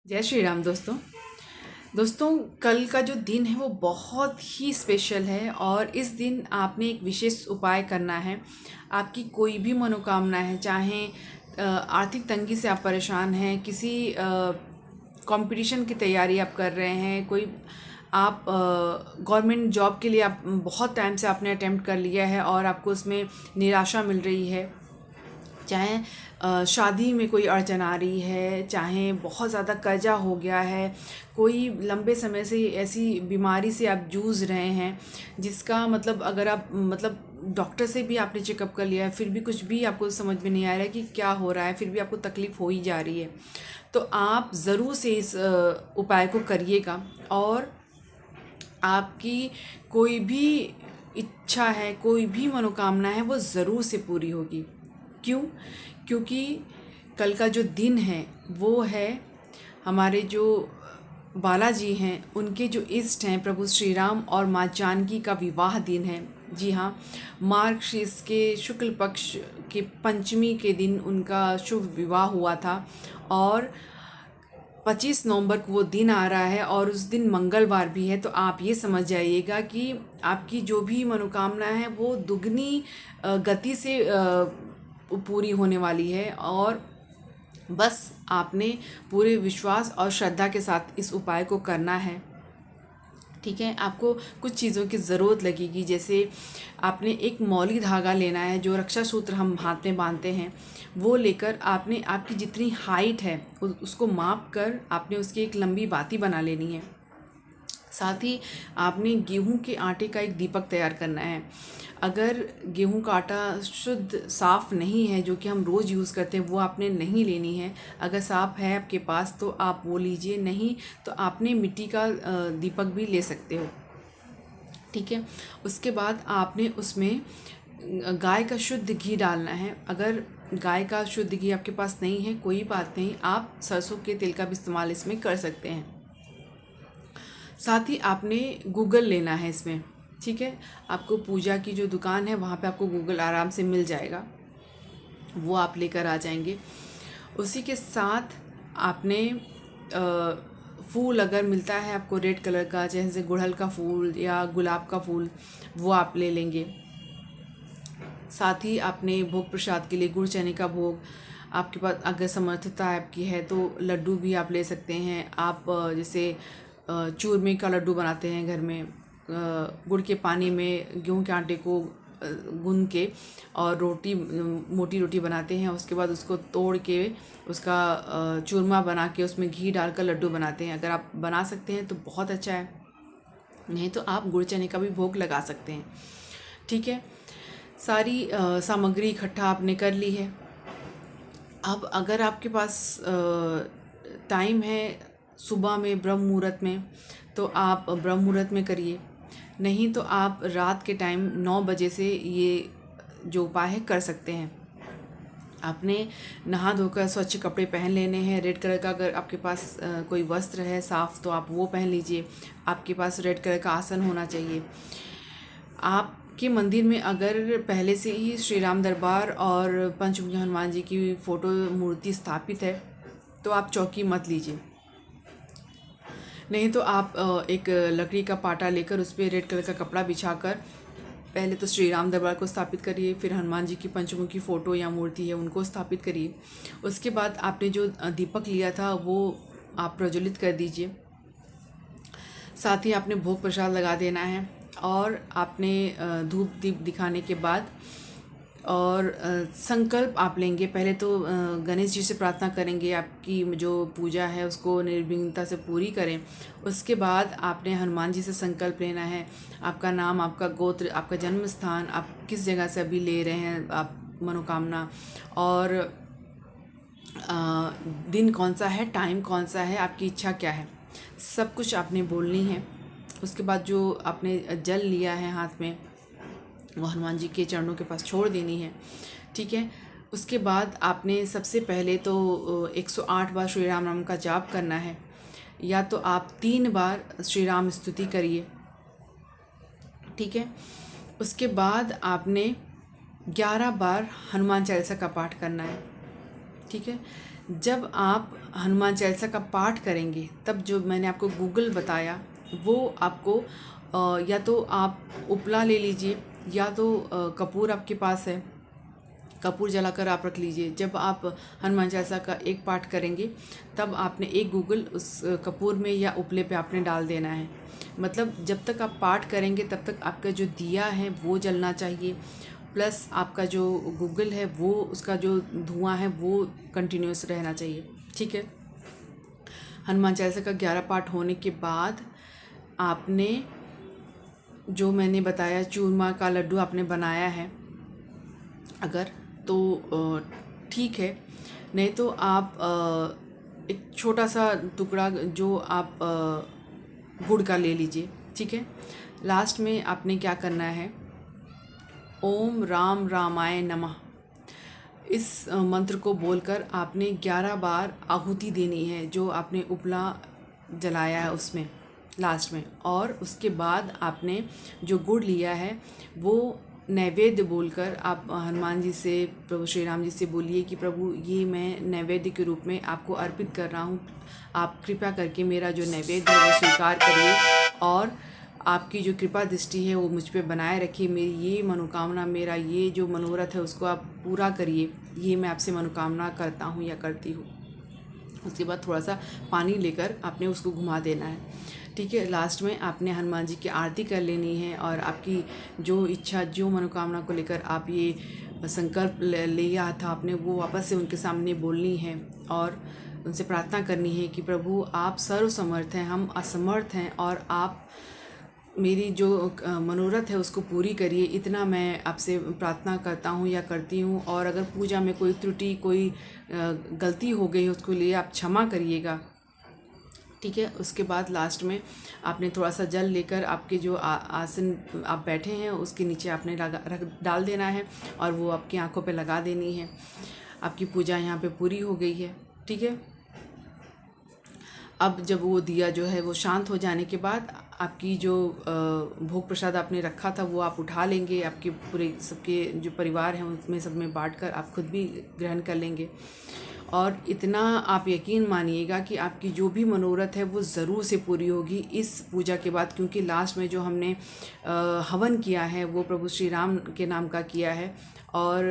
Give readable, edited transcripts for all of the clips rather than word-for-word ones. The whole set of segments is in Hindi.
जय श्री राम दोस्तों। दोस्तों, कल का जो दिन है वो बहुत ही स्पेशल है और इस दिन आपने एक विशेष उपाय करना है। आपकी कोई भी मनोकामना है, चाहे आर्थिक तंगी से आप परेशान हैं, किसी कंपटीशन की तैयारी आप कर रहे हैं, कोई आप गवर्नमेंट जॉब के लिए आप बहुत टाइम से आपने अटेम्प्ट कर लिया है और आपको उसमें निराशा मिल रही है, चाहे शादी में कोई अड़चन आ रही है, चाहे बहुत ज़्यादा कर्जा हो गया है, कोई लंबे समय से ऐसी बीमारी से आप जूझ रहे हैं जिसका मतलब अगर आप डॉक्टर से भी आपने चेकअप कर लिया है, फिर भी कुछ भी आपको समझ में नहीं आ रहा है कि क्या हो रहा है, फिर भी आपको तकलीफ़ हो ही जा रही है, तो आप ज़रूर से इस उपाय को करिएगा और आपकी कोई भी इच्छा है, कोई भी मनोकामना है, वो ज़रूर से पूरी होगी। क्यों? क्योंकि कल का जो दिन है वो है हमारे जो बालाजी हैं, उनके जो इष्ट हैं प्रभु श्री राम और माँ जानकी का विवाह दिन है। जी हाँ, मार्गशीर्ष के शुक्ल पक्ष के पंचमी के दिन उनका शुभ विवाह हुआ था और 25 नवंबर को वो दिन आ रहा है और उस दिन मंगलवार भी है। तो आप ये समझ जाइएगा कि आपकी जो भी मनोकामना है वो दुगनी गति से पूरी होने वाली है और बस आपने पूरे विश्वास और श्रद्धा के साथ इस उपाय को करना है। ठीक है, आपको कुछ चीज़ों की ज़रूरत लगेगी, जैसे आपने एक मौली धागा लेना है, जो रक्षा सूत्र हम हाथ में बांधते हैं, वो लेकर आपने आपकी जितनी हाइट है उसको माप कर आपने उसकी एक लंबी बाती बना लेनी है। साथ ही आपने गेहूं के आटे का एक दीपक तैयार करना है। अगर गेहूं का आटा शुद्ध साफ़ नहीं है, जो कि हम रोज़ यूज़ करते हैं, वो आपने नहीं लेनी है। अगर साफ़ है आपके पास तो आप वो लीजिए, नहीं तो आपने मिट्टी का दीपक भी ले सकते हो। ठीक है, उसके बाद आपने उसमें गाय का शुद्ध घी डालना है। अगर गाय का शुद्ध घी आपके पास नहीं है, कोई बात नहीं, आप सरसों के तेल का भी इस्तेमाल इसमें कर सकते हैं। साथ ही आपने गूगल लेना है इसमें। ठीक है, आपको पूजा की जो दुकान है वहाँ पे आपको गूगल आराम से मिल जाएगा, वो आप लेकर आ जाएंगे। उसी के साथ आपने फूल अगर मिलता है आपको रेड कलर का, जैसे गुड़हल का फूल या गुलाब का फूल, वो आप ले लेंगे। साथ ही आपने भोग प्रसाद के लिए गुड़ चने का भोग, आपके पास अगर समर्थता आपकी है तो लड्डू भी आप ले सकते हैं। आप जैसे चूरमे का लड्डू बनाते हैं घर में, गुड़ के पानी में गेहूं के आटे को गूंद के और रोटी, मोटी रोटी बनाते हैं, उसके बाद उसको तोड़ के उसका चूरमा बना के उसमें घी डालकर लड्डू बनाते हैं। अगर आप बना सकते हैं तो बहुत अच्छा है, नहीं तो आप गुड़ चने का भी भोग लगा सकते हैं। ठीक है, सारी सामग्री इकट्ठा आपने कर ली है। अब अगर आपके पास टाइम है सुबह में ब्रह्म मुहूर्त में, तो आप ब्रह्म मुहूर्त में करिए, नहीं तो आप रात के टाइम 9 बजे से ये जो उपाय है कर सकते हैं। आपने नहा धोकर स्वच्छ कपड़े पहन लेने हैं। रेड कलर का अगर आपके पास कोई वस्त्र है साफ़ तो आप वो पहन लीजिए। आपके पास रेड कलर का आसन होना चाहिए। आपके मंदिर में अगर पहले से ही श्री राम दरबार और पंचमुखी हनुमान जी की फ़ोटो मूर्ति स्थापित है तो आप चौकी मत लीजिए, नहीं तो आप एक लकड़ी का पाटा लेकर उस पर रेड कलर का कपड़ा बिछाकर पहले तो श्री राम दरबार को स्थापित करिए, फिर हनुमान जी की पंचमुखी फ़ोटो या मूर्ति है उनको स्थापित करिए। उसके बाद आपने जो दीपक लिया था वो आप प्रज्वलित कर दीजिए। साथ ही आपने भोग प्रसाद लगा देना है और आपने धूप दीप दिखाने के बाद और संकल्प आप लेंगे। पहले तो गणेश जी से प्रार्थना करेंगे आपकी जो पूजा है उसको निर्विघ्नता से पूरी करें। उसके बाद आपने हनुमान जी से संकल्प लेना है। आपका नाम, आपका गोत्र, आपका जन्म स्थान, आप किस जगह से अभी ले रहे हैं आप मनोकामना, और दिन कौन सा है, टाइम कौन सा है, आपकी इच्छा क्या है, सब कुछ आपने बोलनी है। उसके बाद जो आपने जल लिया है हाथ में वो हनुमान जी के चरणों के पास छोड़ देनी है। ठीक है, उसके बाद आपने सबसे पहले तो 108 बार श्री राम नाम का जाप करना है, या तो आप 3 बार श्री राम स्तुति करिए। ठीक है, उसके बाद आपने 11 बार हनुमान चालीसा का पाठ करना है। ठीक है, जब आप हनुमान चालीसा का पाठ करेंगे तब जो मैंने आपको गूगल बताया वो आपको या तो आप उपला ले लीजिए या तो कपूर आपके पास है, कपूर जलाकर आप रख लीजिए। जब आप हनुमान चालीसा का एक पाठ करेंगे तब आपने एक गूगल उस कपूर में या उपले पे आपने डाल देना है। मतलब जब तक आप पाठ करेंगे तब तक आपका जो दिया है वो जलना चाहिए, प्लस आपका जो गूगल है वो उसका जो धुआं है वो कंटिन्यूस रहना चाहिए। ठीक है। हनुमान चालीसा का 11 पाठ होने के बाद आपने जो मैंने बताया चूरमा का लड्डू आपने बनाया है अगर तो ठीक है, नहीं तो आप एक छोटा सा टुकड़ा जो आप गुड़ का ले लीजिए। ठीक है। लास्ट में आपने क्या करना है, ओम राम रामाय नमः इस मंत्र को बोलकर आपने 11 बार आहुति देनी है जो आपने उपला जलाया है उसमें लास्ट में। और उसके बाद आपने जो गुड़ लिया है वो नैवेद्य बोलकर आप हनुमान जी से, प्रभु श्री राम जी से बोलिए कि प्रभु ये मैं नैवेद्य के रूप में आपको अर्पित कर रहा हूँ, आप कृपा करके मेरा जो नैवेद्य है वो स्वीकार करिए और आपकी जो कृपा दृष्टि है वो मुझ पे बनाए रखिए। मेरी ये मनोकामना, मेरा ये जो मनोरथ है उसको आप पूरा करिए, ये मैं आपसे मनोकामना करता हूँ या करती हूँ। उसके बाद थोड़ा सा पानी लेकर आपने उसको घुमा देना है। ठीक है। लास्ट में आपने हनुमान जी की आरती कर लेनी है और आपकी जो इच्छा, जो मनोकामना को लेकर आप ये संकल्प लिया था आपने, वो वापस से उनके सामने बोलनी है और उनसे प्रार्थना करनी है कि प्रभु आप सर्वसमर्थ हैं, हम असमर्थ हैं और आप मेरी जो मनोरथ है उसको पूरी करिए। इतना मैं आपसे प्रार्थना करता हूँ या करती हूँ। और अगर पूजा में कोई त्रुटि, कोई गलती हो गई उसको लिए आप क्षमा करिएगा। ठीक है। उसके बाद लास्ट में आपने थोड़ा सा जल लेकर आपके जो आसन आप बैठे हैं उसके नीचे आपने डाल देना है और वो आपकी आंखों पे लगा देनी है। आपकी पूजा यहाँ पे पूरी हो गई है। ठीक है। अब जब वो दिया जो है वो शांत हो जाने के बाद आपकी जो भोग प्रसाद आपने रखा था वो आप उठा लेंगे, आपके पूरे सबके जो परिवार हैं उसमें सब में बांट कर आप खुद भी ग्रहण कर लेंगे। और इतना आप यकीन मानिएगा कि आपकी जो भी मनोरथ है वो ज़रूर से पूरी होगी इस पूजा के बाद, क्योंकि लास्ट में जो हमने हवन किया है वो प्रभु श्री राम के नाम का किया है और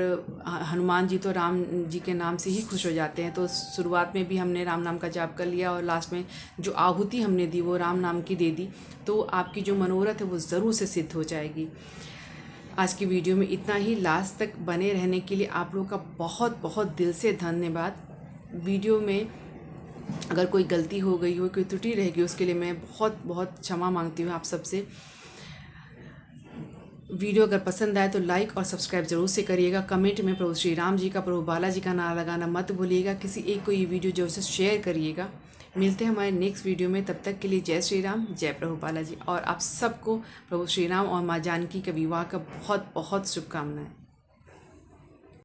हनुमान जी तो राम जी के नाम से ही खुश हो जाते हैं। तो शुरुआत में भी हमने राम नाम का जाप कर लिया और लास्ट में जो आहुति हमने दी वो राम नाम की दे दी, तो आपकी जो मनोरथ है वो ज़रूर से सिद्ध हो जाएगी। आज की वीडियो में इतना ही। लास्ट तक बने रहने के लिए आप लोगों का बहुत बहुत दिल से धन्यवाद। वीडियो में अगर कोई गलती हो गई हो, कोई त्रुटि रह गई, उसके लिए मैं बहुत बहुत क्षमा मांगती हूँ आप सबसे। वीडियो अगर पसंद आए तो लाइक और सब्सक्राइब जरूर से करिएगा। कमेंट में प्रभु श्री राम जी का, प्रभु बालाजी का नाम लगाना मत भूलिएगा। किसी एक को ये वीडियो जरूर से शेयर करिएगा। मिलते हैं हमारे नेक्स्ट वीडियो में, तब तक के लिए जय श्री राम, जय प्रभु बालाजी। और आप सबको प्रभु श्री राम और माँ जानकी के विवाह का बहुत बहुत शुभकामनाएं।